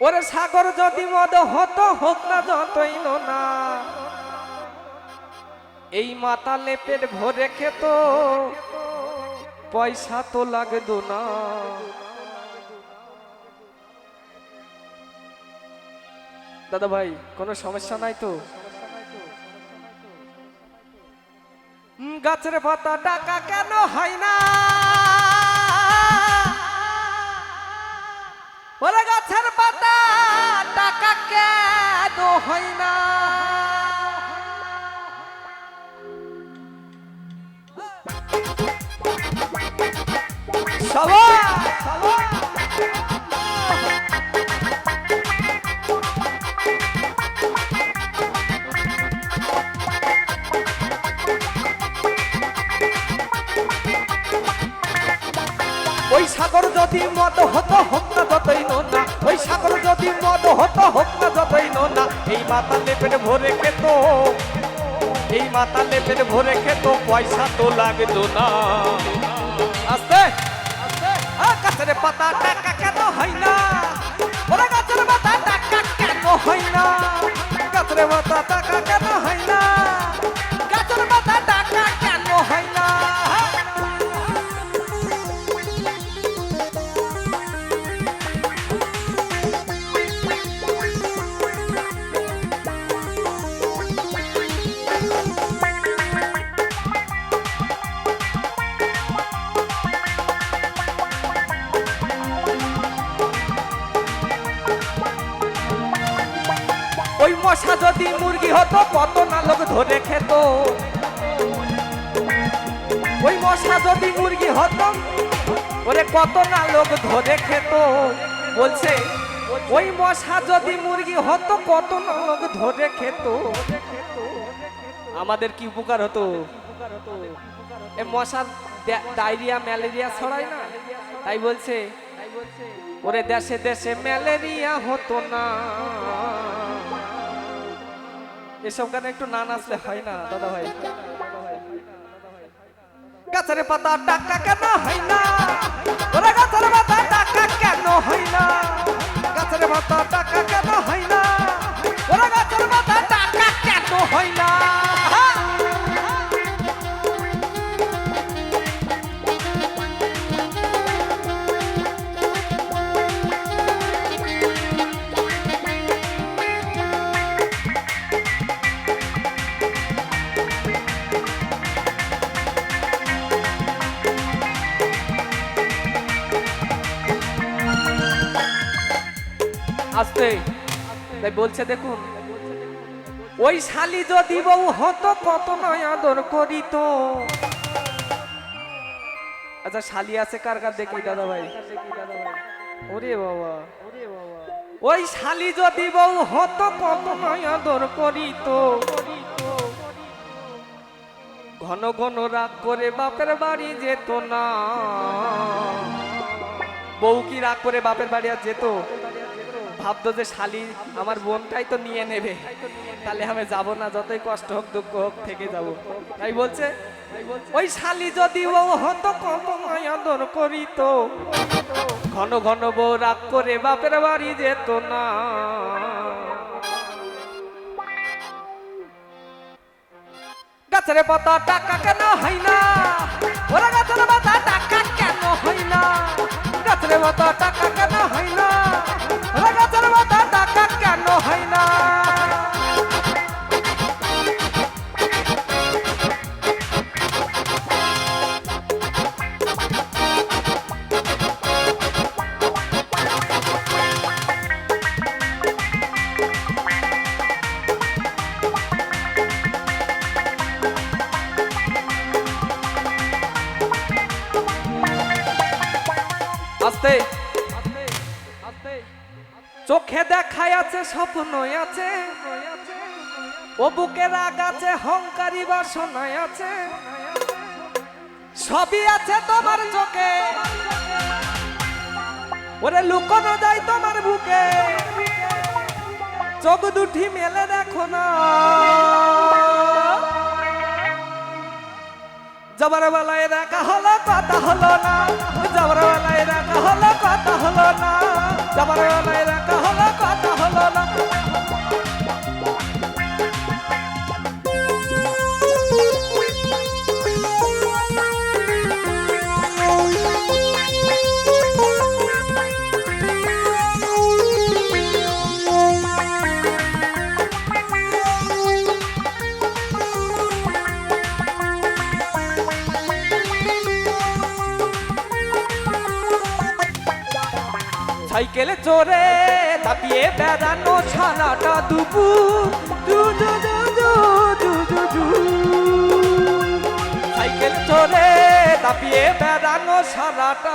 ওরে সাগর যদি মদ হতো হোক না যতই না, এই মাতালে পেট ভরে খেত পয়সা তো লাগতো না। দাদা ভাই কোনো সমস্যা নাই তো? গাছের পাতা টাকা কেন হয় না? ওরে গাছের পাতা টাকা কেন হয় না? সবাই ওই সাগর যদি মদ হতো হোক না যতই না, ওই সাগর যদি মদ হতো হোক না যতই না, এই মাতালে পেট ভরে খেত, এই মাতালে পেট ভরে খেত পয়সা তো লাগতো না। আস্তে গাছের পাতা টাকা কেন হয় না? ওরা গাছের পাতা টাকা কেন হয় না? গাছের পাতা টাকা কেন হয় না? গাছের পাতা টাকা কেন হয় না? ওই মশা যদি মুরগি হতো কত না লোক ধরে খেত, ওই মশা যদি মুরগি হতো ওরে কত না লোক ধরে খেত। বলছে ওই মশা যদি মুরগি হতো কত না লোক ধরে খেত। আমাদের কি উপকার হতো? এ মশার ডায়রিয়া ম্যালেরিয়া ছড়ায় না, তাই বলছে ওরে দেশে দেশে ম্যালেরিয়া হতো না। এসব গানে একটু না নাচলে হয় না দাদা ভাই। গাছের পাতা টাকা কেন হয় না? ওরে গাছের পাতা টাকা কেন হয় না? গাছের পাতা টাকা কেন হয় না? ওরে গাছের পাতা টাকা কেন হয় না? আস্তে তাই বলছে দেখুন, ওই শালি যদি বউ হতো কত নয় আদর করিত। আচ্ছা শালি আছে কার কার দেখি দাদা ভাই? ওরে বাবা, ওই শালি যদি বউ হতো কত নয় আদর করিত। ঘন ঘন রাগ করে বাপের বাড়ি যেত না। বউ কি রাগ করে বাপের বাড়ি আর যেত? ভাবতো যে শালি আমার বোনটাই তো নিয়ে নেবে, তাহলে আমি যাব না, যতই কষ্ট হোক দুঃখ হোক থেকে যাব। তাই বলছে ওই শালি যদি বউ হতো কত আদর করিত। ঘন ঘন বউ রাগ করে বাপের বাড়ি যেত না। গাছের পাতা টাকা কেন হয় না? ওরা গাছের পাতা টাকা কেন হয় না? গাছের পাতা টাকা কেন হয় না? ওরা গাছের পাতা টাকা কেন হয় না? আস্তে চোখে দেখায় আছে স্বপ্ন আছে, ও বুকে রাগ আছে হংকারী বাসনায় আছে। সবই আছে তোমার চোখে, ওরে লুকানো যায় তোমার বুকে। চোখ দুটি মেলে দেখো না, জবর বেলায় দেখা হলো কথা হলো না, জবর বেলায় দেখা হলো কথা হলো না, জবর বেলায় দেখা হলো সাইকেলে চড়ে দাপিয়ে বেড়ানো সারাটা দুপুর দু দু দু দু দু দু দু। সাইকেল চড়ে দাপিয়ে বেড়ানো সারাটা